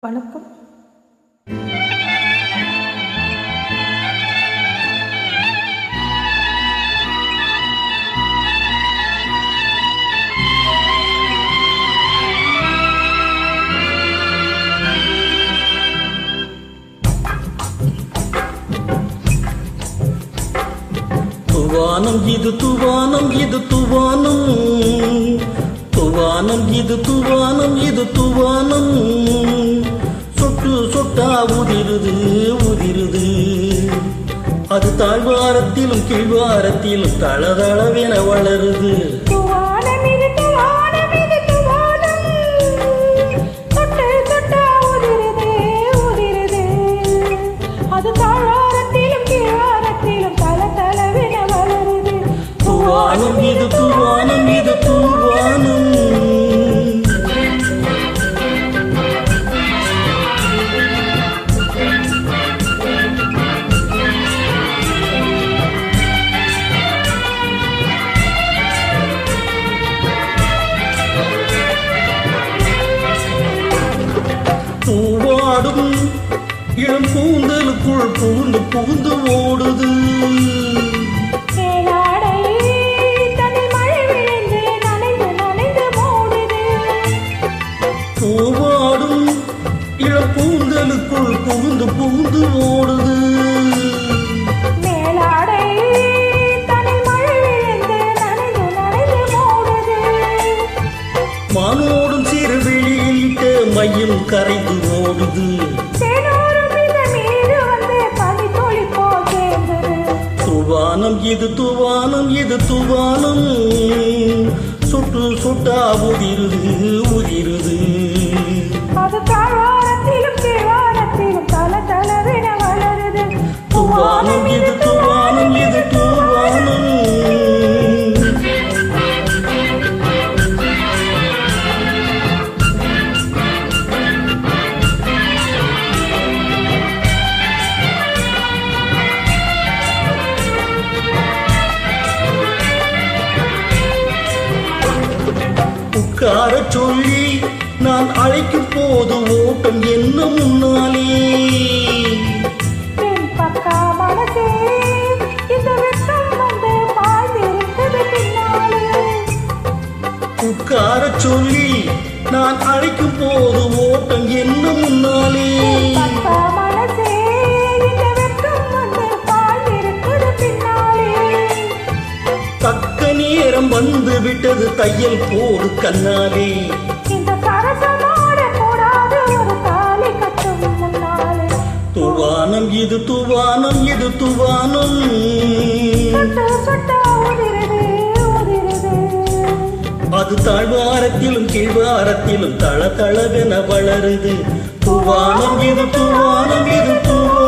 வணக்கம். துவானம் இது துவானம் இது துவானம், துவானம் இது துவானம் இது துவானம், சொட்டு சொட்டா உதிருது உதிருது, அது தாழ்வாரத்திலும் கீழ்வாரத்திலும் தளதளவென வளருது. துவானம் இது துவானம் இது துவானம். பூவாடும் இளம் கூந்தலுக்குள் புகுந்து புகுந்து ஓடுது. பூவாடும் இளம் கூந்தலுக்குள் புகுந்து புகுந்து ஓடுது. மானோடும் சிறு வெளியிட்ட மையம் கரைந்து ஓடுது. துவானம் இது துவானம் இது துவானம், சுட்டு சுட்டா உதிருது உதிருது, துவானம் இது துவானம் இது துவானம். உட்கார சொல்லி நான் அழைக்கும் போது ஓட்டம் என்ன முன்னாலே. உட்கார சொல்லி நான் அழைக்கும் போது ஓட்டம் என்ன முன்னாலே. தக்க நேரம் வந்து விட்டது தையல் போடு கண்ணாலே. துவானம் இது துவானம் இது துவானம், அது தாழ்வாரத்திலும் கீழ்வாரத்திலும் தளதளவென வளருது. துவானம் இது துவானம் இது துவானம்.